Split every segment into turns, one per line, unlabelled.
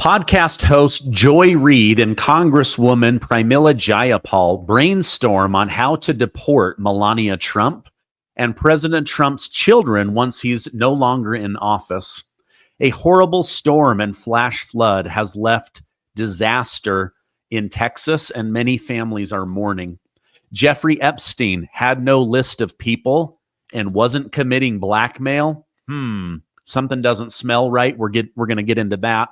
Podcast host Joy Reid and Congresswoman Pramila Jayapal brainstorm on how to deport Melania Trump and President Trump's children once he's no longer in office. A horrible storm and flash flood has left disaster in Texas, and many families are mourning. Jeffrey Epstein had no list of people and wasn't committing blackmail. Something doesn't smell right. We're going to get into that.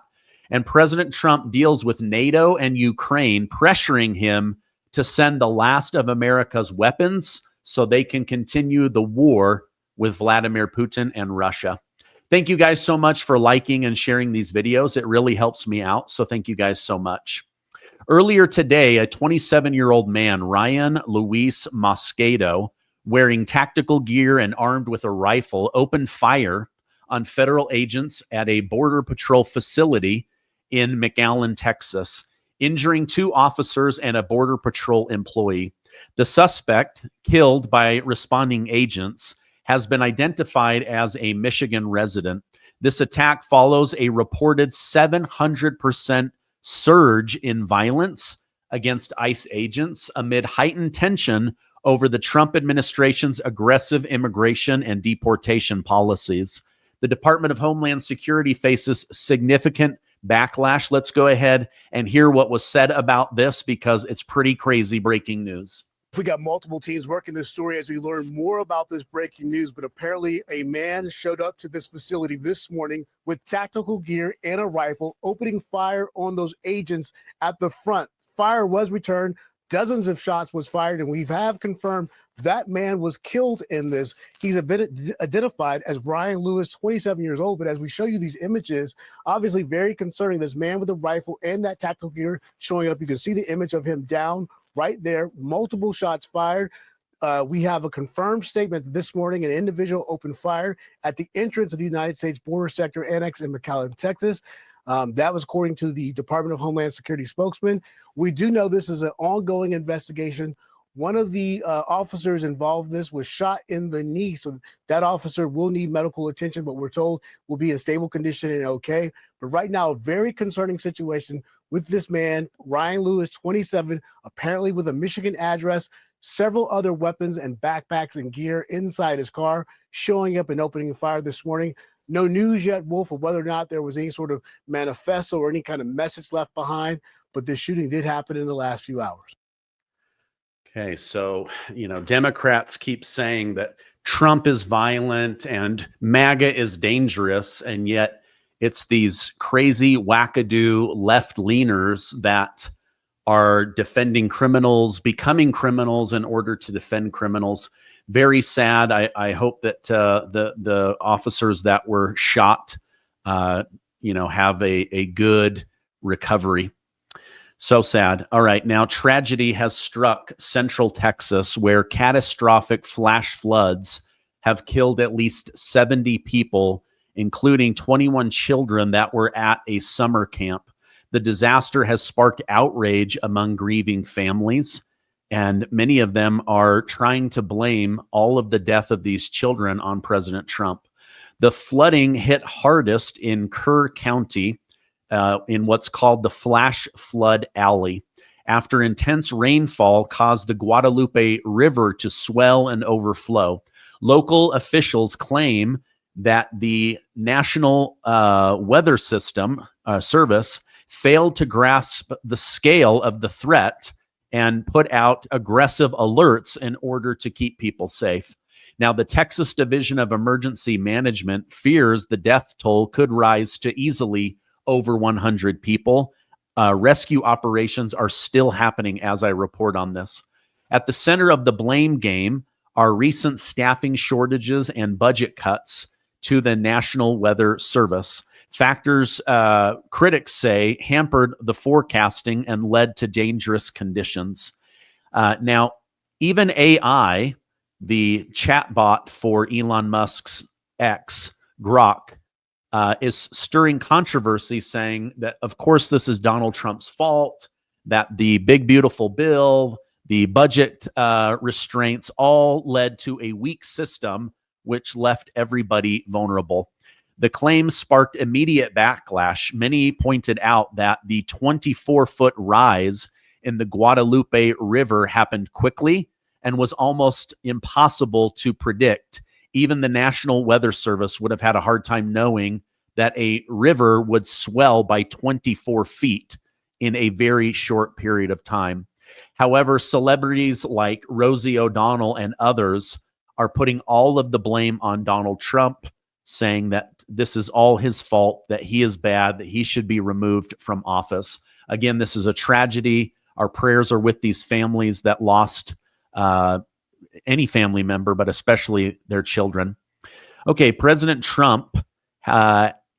And President Trump deals with NATO and Ukraine, pressuring him to send the last of America's weapons so they can continue the war with Vladimir Putin and Russia. Thank you guys so much for liking and sharing these videos. It really helps me out. So thank you guys so much. Earlier today, a 27-year-old man, Ryan Luis Mosquedo, wearing tactical gear and armed with a rifle, opened fire on federal agents at a Border Patrol facility in McAllen, Texas, injuring 2 officers and a Border Patrol employee. The suspect, killed by responding agents, has been identified as a Michigan resident. This attack follows a reported 700% surge in violence against ICE agents amid heightened tension over the Trump administration's aggressive immigration and deportation policies. The Department of Homeland Security faces significant backlash. Let's go ahead and hear what was said about this because it's pretty crazy breaking news.
We got multiple teams working this story as we learn more about this breaking news, but apparently a man showed up to this facility this morning with tactical gear and a rifle, opening fire on those agents at the front. Fire was returned. Dozens of shots was fired, and we have confirmed that man was killed in this. He's identified as Ryan Lewis, 27 years old. But as we show you these images, obviously very concerning. This man with a rifle and that tactical gear showing up. You can see the image of him down right there. Multiple shots fired. We have a confirmed statement that this morning an individual opened fire at the entrance of the United States border sector annex in McAllen, Texas. That was according to the Department of Homeland Security spokesman. We do know this is an ongoing investigation. One of the officers involved in this was shot in the knee, so that officer will need medical attention, but we're told will be in stable condition and okay. But right now, a very concerning situation with this man, Ryan Lewis, 27, apparently with a Michigan address, several other weapons and backpacks and gear inside his car, showing up and opening fire this morning. No news yet, Wolf, of whether or not there was any sort of manifesto or any kind of message left behind, but this shooting did happen in the last few hours.
Okay, so, Democrats keep saying that Trump is violent and MAGA is dangerous, and yet it's these crazy wackadoo left-leaners that are defending criminals, becoming criminals in order to defend criminals. Very sad. I hope that the officers that were shot, have a good recovery. So sad. All right. Now, tragedy has struck Central Texas, where catastrophic flash floods have killed at least 70 people, including 21 children that were at a summer camp. The disaster has sparked outrage among grieving families, and many of them are trying to blame all of the death of these children on President Trump. The flooding hit hardest in Kerr County, in what's called the Flash Flood Alley, after intense rainfall caused the Guadalupe River to swell and overflow. Local officials claim that the National Weather Service failed to grasp the scale of the threat and put out aggressive alerts in order to keep people safe. Now, the Texas Division of Emergency Management fears the death toll could rise to easily over 100 people. Rescue operations are still happening as I report on this. At the center of the blame game are recent staffing shortages and budget cuts to the National Weather Service. Factors critics say hampered the forecasting and led to dangerous conditions. Now, even AI, the chatbot for Elon Musk's X, Grok, is stirring controversy, saying that, of course, this is Donald Trump's fault, that the big, beautiful bill, the budget restraints all led to a weak system, which left everybody vulnerable. The claim sparked immediate backlash. Many pointed out that the 24-foot rise in the Guadalupe River happened quickly and was almost impossible to predict. Even the National Weather Service would have had a hard time knowing that a river would swell by 24 feet in a very short period of time. However, celebrities like Rosie O'Donnell and others are putting all of the blame on Donald Trump, saying that this is all his fault, that he is bad, that he should be removed from office. Again, this is a tragedy. Our prayers are with these families that lost any family member, but especially their children. Okay, President Trump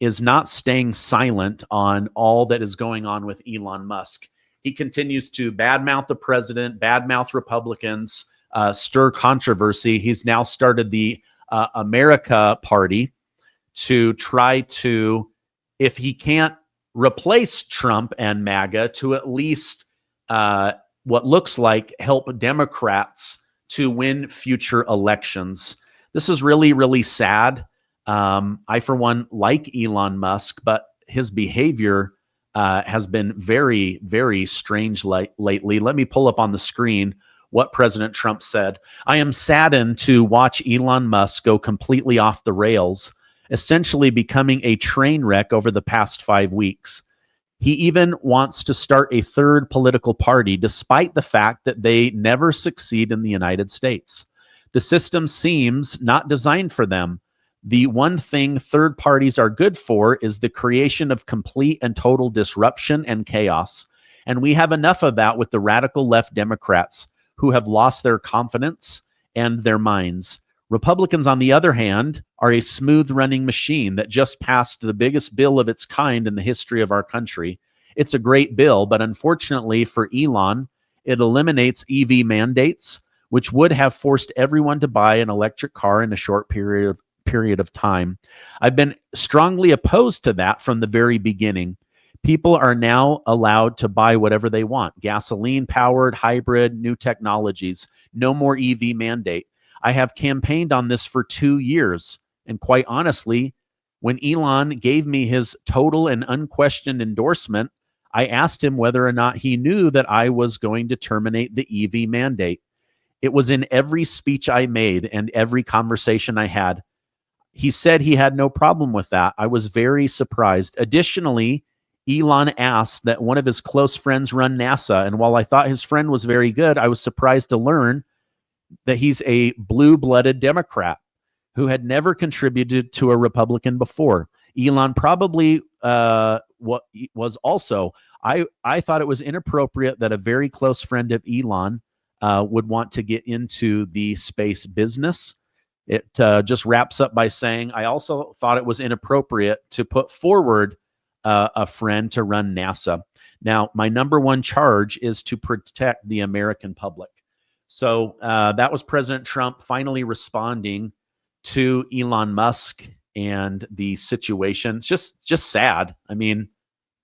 is not staying silent on all that is going on with Elon Musk. He continues to badmouth the president, badmouth Republicans, stir controversy. He's now started the America Party to try to, if he can't replace Trump and MAGA, to at least what looks like help Democrats to win future elections. This is really, really sad. I, for one, like Elon Musk, but his behavior has been very, very strange lately. Let me pull up on the screen what President Trump said. I am saddened to watch Elon Musk go completely off the rails, essentially becoming a train wreck over the past 5 weeks. He even wants to start a third political party, despite the fact that they never succeed in the United States. The system seems not designed for them. The one thing third parties are good for is the creation of complete and total disruption and chaos. And we have enough of that with the radical left Democrats who have lost their confidence and their minds. Republicans, on the other hand, are a smooth-running machine that just passed the biggest bill of its kind in the history of our country. It's a great bill, but unfortunately for Elon, it eliminates EV mandates, which would have forced everyone to buy an electric car in a short period of time. I've been strongly opposed to that from the very beginning. People are now allowed to buy whatever they want: gasoline-powered, hybrid, new technologies, no more EV mandate. I have campaigned on this for 2 years. And quite honestly, when Elon gave me his total and unquestioned endorsement, I asked him whether or not he knew that I was going to terminate the EV mandate. It was in every speech I made and every conversation I had. He said he had no problem with that. I was very surprised. Additionally, Elon asked that one of his close friends run NASA. And while I thought his friend was very good, I was surprised to learn that he's a blue-blooded Democrat who had never contributed to a Republican before. Elon probably was also. I thought it was inappropriate that a very close friend of Elon would want to get into the space business. It just wraps up by saying, I also thought it was inappropriate to put forward a friend to run NASA. Now, my number one charge is to protect the American public. So that was President Trump finally responding to Elon Musk and the situation. It's just sad. I mean,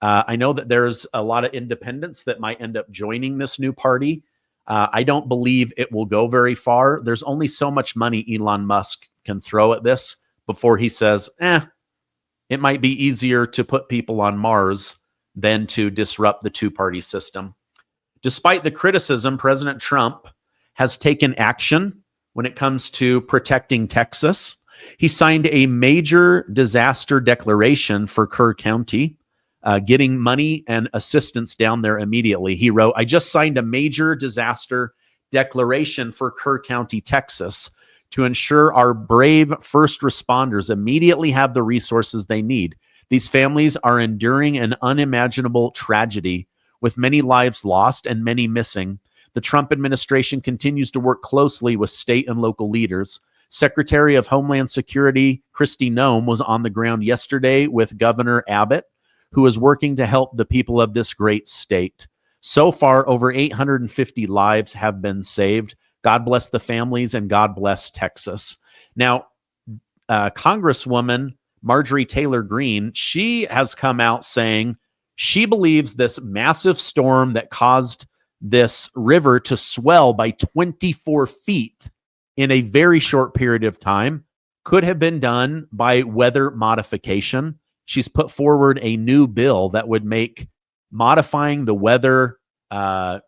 I know that there's a lot of independents that might end up joining this new party. I don't believe it will go very far. There's only so much money Elon Musk can throw at this before he says, it might be easier to put people on Mars than to disrupt the two-party system. Despite the criticism, President Trump has taken action when it comes to protecting Texas. He signed a major disaster declaration for Kerr County, getting money and assistance down there immediately. He wrote, I just signed a major disaster declaration for Kerr County, Texas, to ensure our brave first responders immediately have the resources they need. These families are enduring an unimaginable tragedy, with many lives lost and many missing. The Trump administration continues to work closely with state and local leaders. Secretary of Homeland Security Kristi Noem was on the ground yesterday with Governor Abbott, who is working to help the people of this great state. So far, over 850 lives have been saved. God bless the families and God bless Texas. Now, Congresswoman Marjorie Taylor Greene, she has come out saying she believes this massive storm that caused this river to swell by 24 feet in a very short period of time could have been done by weather modification. She's put forward a new bill that would make modifying the weather, cloud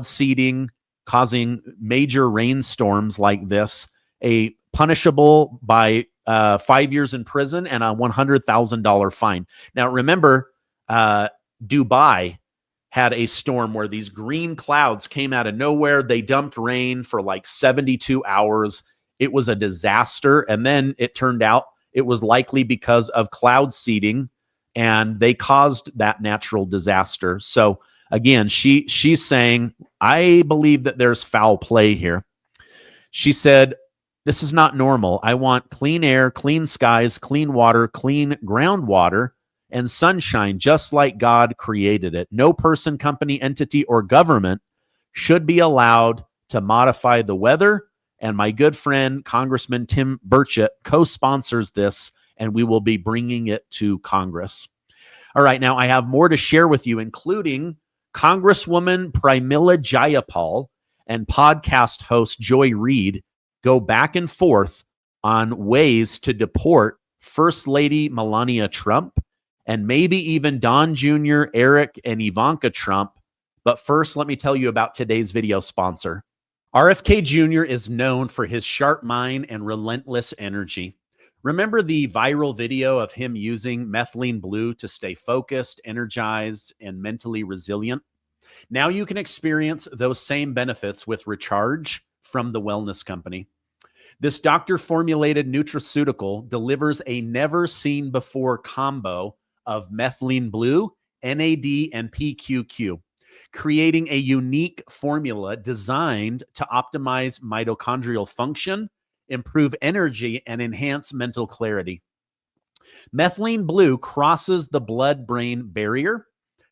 seeding, causing major rainstorms like this, a punishable by 5 years in prison and a $100,000 fine. Now, remember, Dubai had a storm where these green clouds came out of nowhere. They dumped rain for like 72 hours. It was a disaster. And then it turned out it was likely because of cloud seeding, and they caused that natural disaster. So again, she's saying, I believe that there's foul play here. She said, this is not normal. I want clean air, clean skies, clean water, clean groundwater, and sunshine, just like God created it. No person, company, entity, or government should be allowed to modify the weather. And my good friend, Congressman Tim Burchett, co-sponsors this, and we will be bringing it to Congress. All right, now I have more to share with you, including Congresswoman Pramila Jayapal and podcast host Joy Reid go back and forth on ways to deport First Lady Melania Trump and maybe even Don Jr., Eric, and Ivanka Trump. But first, let me tell you about today's video sponsor. RFK Jr. is known for his sharp mind and relentless energy. Remember the viral video of him using methylene blue to stay focused, energized, and mentally resilient? Now you can experience those same benefits with Recharge from the wellness company. This doctor-formulated nutraceutical delivers a never-seen-before combo of methylene blue, NAD, and PQQ, creating a unique formula designed to optimize mitochondrial function, improve energy, and enhance mental clarity. Methylene blue crosses the blood-brain barrier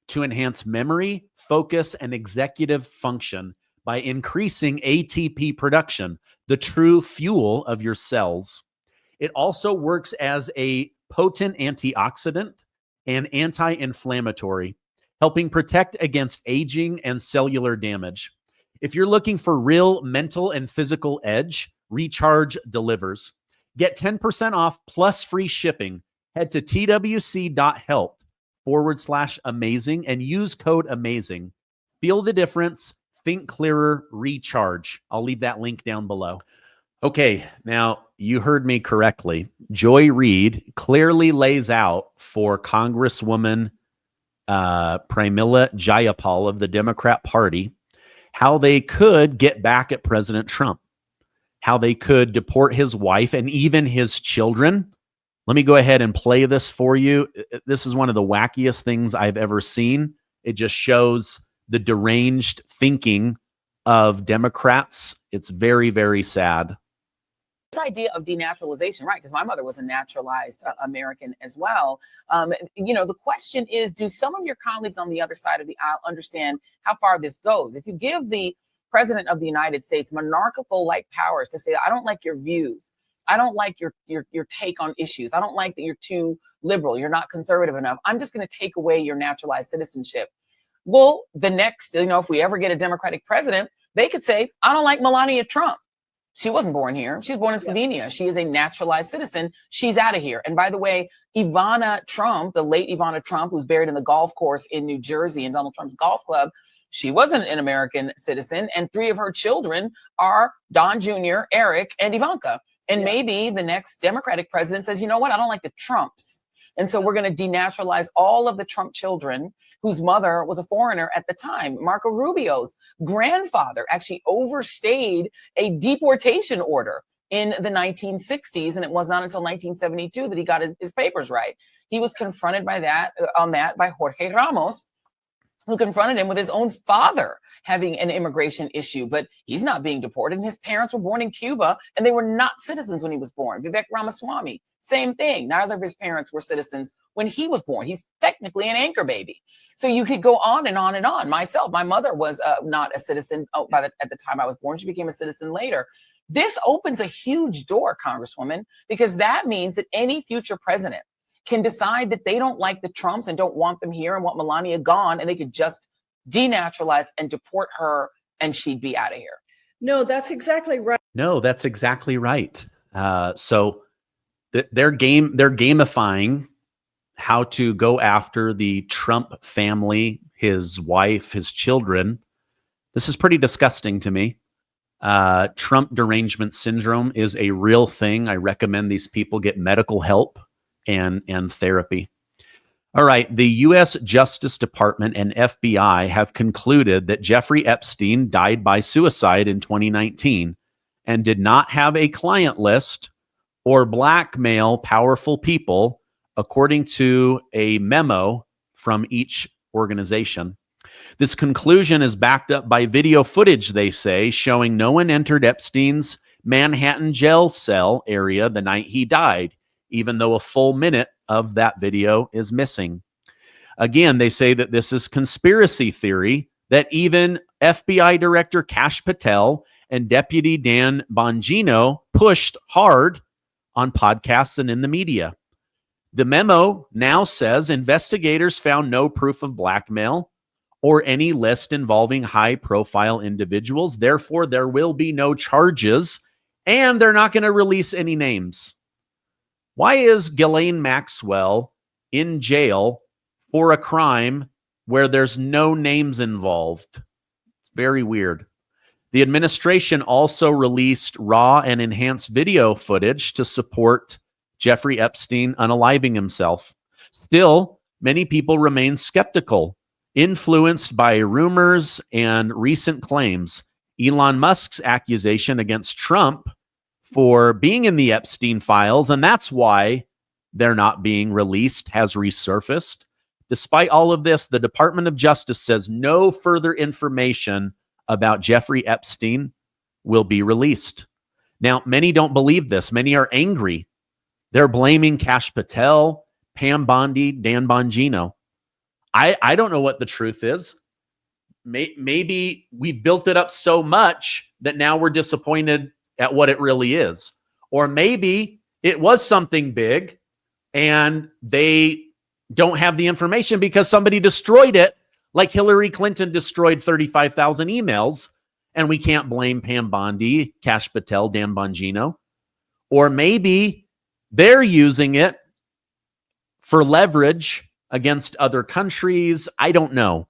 to enhance memory, focus, and executive function by increasing ATP production, the true fuel of your cells. It also works as a potent antioxidant and anti-inflammatory, helping protect against aging and cellular damage. If you're looking for real mental and physical edge, Recharge delivers. Get 10% off plus free shipping. Head to twc.health/amazing and use code AMAZING. Feel the difference. Think clearer. Recharge. I'll leave that link down below. Okay, now you heard me correctly. Joy Reid clearly lays out for Congresswoman Pramila Jayapal of the Democrat Party how they could get back at President Trump, how they could deport his wife and even his children. Let me go ahead and play this for you. This is one of the wackiest things I've ever seen. It just shows the deranged thinking of Democrats. It's very, very sad.
This idea of denaturalization, right? Because my mother was a naturalized American as well. The question is, do some of your colleagues on the other side of the aisle understand how far this goes? If you give the president of the United States monarchical-like powers to say, I don't like your views, I don't like your take on issues, I don't like that you're too liberal, you're not conservative enough, I'm just going to take away your naturalized citizenship. Well, the next, if we ever get a Democratic president, they could say, I don't like Melania Trump. She wasn't born here. She was born in Slovenia. She is a naturalized citizen. She's out of here. And by the way, Ivana Trump, the late Ivana Trump, who's buried in the golf course in New Jersey in Donald Trump's golf club, she wasn't an American citizen. And 3 of her children are Don Jr., Eric, and Ivanka. And maybe the next Democratic president says, you know what? I don't like the Trumps. And so we're going to denaturalize all of the Trump children whose mother was a foreigner at the time. Marco Rubio's grandfather actually overstayed a deportation order in the 1960s. And it was not until 1972 that he got his papers right. He was confronted by that by Jorge Ramos, who confronted him with his own father having an immigration issue, but he's not being deported. And his parents were born in Cuba and they were not citizens when he was born. Vivek Ramaswamy, same thing. Neither of his parents were citizens when he was born. He's technically an anchor baby. So you could go on and on and on. Myself, my mother was not a citizen at the time I was born. She became a citizen later. This opens a huge door, Congresswoman, because that means that any future president can decide that they don't like the Trumps and don't want them here and want Melania gone, and they could just denaturalize and deport her and she'd be out of here.
No, that's exactly right.
No, that's exactly right. So they're gamifying how to go after the Trump family, his wife, his children. This is pretty disgusting to me. Trump derangement syndrome is a real thing. I recommend these people get medical help and therapy. All right. The U.S. Justice Department and FBI have concluded that Jeffrey Epstein died by suicide in 2019 and did not have a client list or blackmail powerful people, according to a memo from each organization. This conclusion is backed up by video footage, they say, showing no one entered Epstein's Manhattan jail cell area the night he died, even though a full minute of that video is missing. Again, they say that this is conspiracy theory, that even FBI Director Kash Patel and Deputy Dan Bongino pushed hard on podcasts and in the media. The memo now says investigators found no proof of blackmail or any list involving high-profile individuals. Therefore, there will be no charges, and they're not going to release any names. Why is Ghislaine Maxwell in jail for a crime where there's no names involved? It's very weird. The administration also released raw and enhanced video footage to support Jeffrey Epstein unaliving himself. Still, many people remain skeptical, influenced by rumors and recent claims. Elon Musk's accusation against Trump for being in the Epstein files, and that's why they're not being released, has resurfaced. Despite all of this, the Department of Justice says no further information about Jeffrey Epstein will be released. Now, many don't believe this. Many are angry. They're blaming Kash Patel, Pam Bondi, Dan Bongino. I don't know what the truth is. Maybe we've built it up so much that now we're disappointed at what it really is. Or maybe it was something big and they don't have the information because somebody destroyed it, like Hillary Clinton destroyed 35,000 emails, and we can't blame Pam Bondi, Kash Patel, Dan Bongino. Or maybe they're using it for leverage against other countries. I don't know.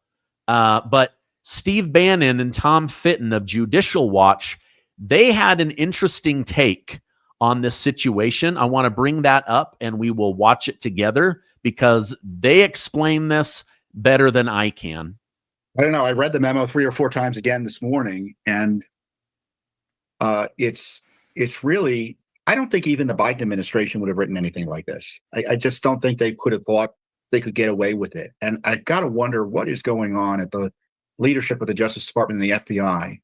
But Steve Bannon and Tom Fitton of Judicial Watch, they had an interesting take on this situation. I want to bring that up and we will watch it together because they explain this better than I can.
I don't know. I read the memo 3 or 4 times again this morning, and it's really, I don't think even the Biden administration would have written anything like this. I just don't think they could have thought they could get away with it. And I've got to wonder what is going on at the leadership of the Justice Department and the FBI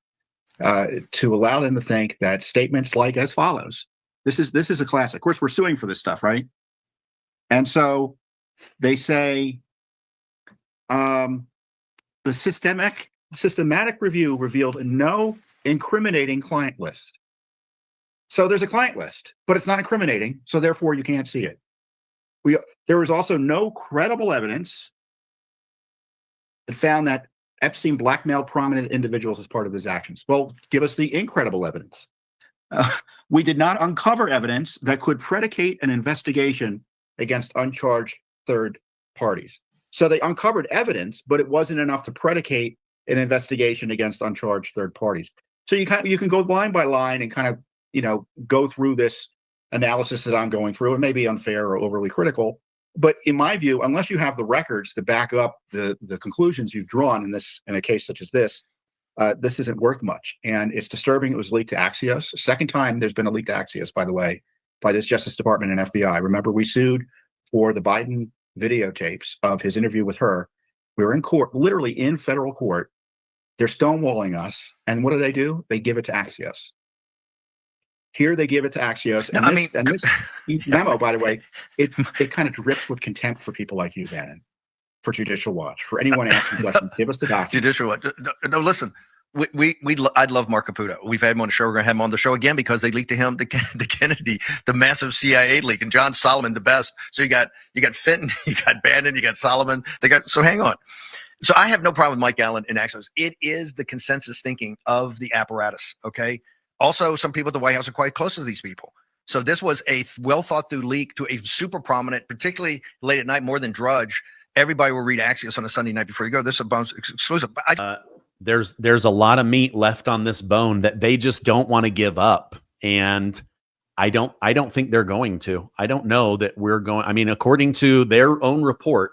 to allow them to think that statements like as follows. This is a classic. Of course, we're suing for this stuff, right? And so they say the systematic review revealed no incriminating client list. So there's a client list, but it's not incriminating, so therefore you can't see it. There was also no credible evidence that found that Epstein blackmailed prominent individuals as part of his actions. Well, give us the incredible evidence. We did not uncover evidence that could predicate an investigation against uncharged third parties. So they uncovered evidence, but it wasn't enough to predicate an investigation against uncharged third parties. So you can go line by line and kind of go through this analysis that I'm going through. It may be unfair or overly critical, but in my view, unless you have the records to back up the conclusions you've drawn in a case such as this, this isn't worth much. And it's disturbing. It was leaked to Axios. Second time there's been a leak to Axios, by the way, by this Justice Department and FBI. Remember, we sued for the Biden videotapes of his interview with her. We were in court, literally in federal court. They're stonewalling us. And what do? They give it to Axios. Here they give it to Axios. And this memo, by the way, it kind of drips with contempt for people like you, Bannon, for Judicial Watch, for anyone asking questions. Give us the document.
Judicial Watch. No, listen. I'd love Mark Caputo. We've had him on the show. We're going to have him on the show again because they leaked to him the Kennedy, the massive CIA leak, and John Solomon, the best. So you got Fenton, you got Bannon, you got Solomon. So hang on. So I have no problem with Mike Allen and Axios. It is the consensus thinking of the apparatus. Okay. Also, some people at the White House are quite close to these people. So this was a well thought through leak to a super prominent, particularly late at night, more than Drudge. Everybody will read Axios on a Sunday night before you go. This is a bonus exclusive.
There's a lot of meat left on this bone that they just don't want to give up, and I don't think they're going to. I don't know that we're going. I mean, according to their own report,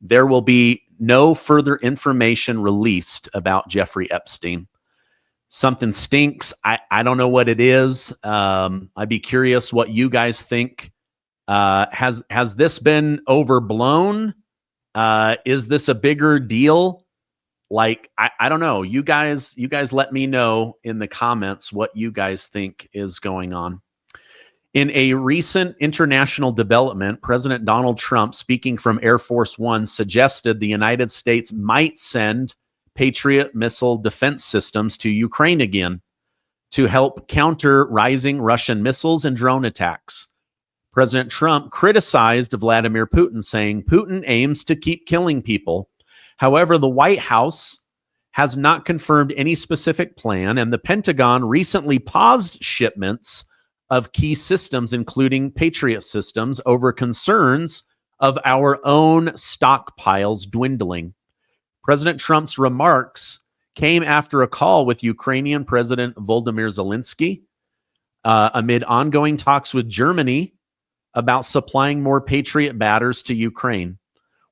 there will be no further information released about Jeffrey Epstein. Something stinks. I don't know what it is. I'd be curious what you guys think. Has this been overblown? Is this a bigger deal? Like, I don't know. You guys let me know in the comments what you guys think is going on. In a recent international development, President Donald Trump, speaking from Air Force One, suggested the United States might send Patriot missile defense systems to Ukraine again to help counter rising Russian missiles and drone attacks. President Trump criticized Vladimir Putin, saying Putin aims to keep killing people. However, the White House has not confirmed any specific plan, and the Pentagon recently paused shipments of key systems, including Patriot systems, over concerns of our own stockpiles dwindling. President Trump's remarks came after a call with Ukrainian President Volodymyr Zelensky amid ongoing talks with Germany about supplying more Patriot batters to Ukraine.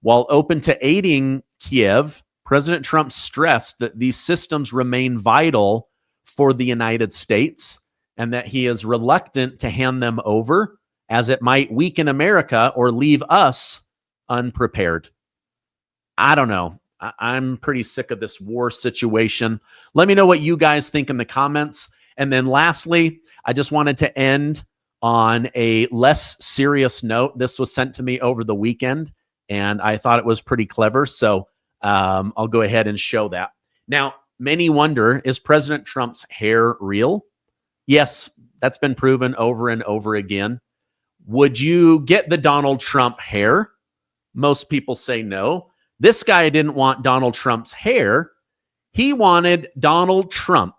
While open to aiding Kiev, President Trump stressed that these systems remain vital for the United States and that he is reluctant to hand them over, as it might weaken America or leave us unprepared. I don't know. I'm pretty sick of this war situation. Let me know what you guys think in the comments. And then lastly, I just wanted to end on a less serious note. This was sent to me over the weekend, and I thought it was pretty clever. So I'll go ahead and show that. Now, many wonder, is President Trump's hair real? Yes, that's been proven over and over again. Would you get the Donald Trump hair? Most people say no. This guy didn't want Donald Trump's hair. He wanted Donald Trump.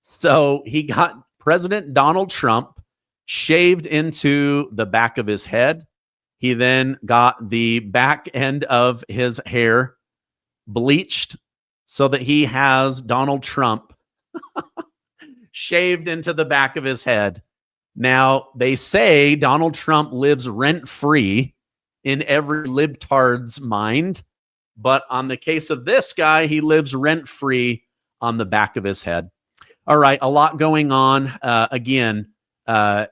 So he got President Donald Trump shaved into the back of his head. He then got the back end of his hair bleached so that he has Donald Trump shaved into the back of his head. Now, they say Donald Trump lives rent-free in every libtard's mind, but on the case of this guy, he lives rent-free on the back of his head. All right, a lot going on. Again,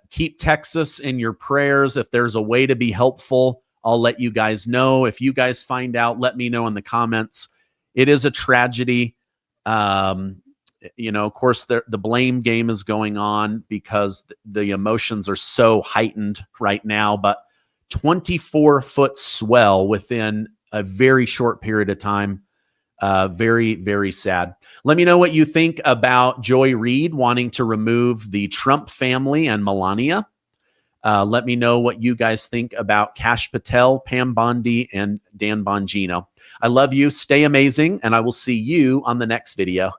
keep Texas in your prayers. If there's a way to be helpful, I'll let you guys know. If you guys find out, let me know in the comments. It is a tragedy. Of course, the blame game is going on because the emotions are so heightened right now, but 24-foot swell within a very short period of time. Very, very sad. Let me know what you think about Joy Reid wanting to remove the Trump family and Melania. Let me know what you guys think about Kash Patel, Pam Bondi, and Dan Bongino. I love you. Stay amazing, and I will see you on the next video.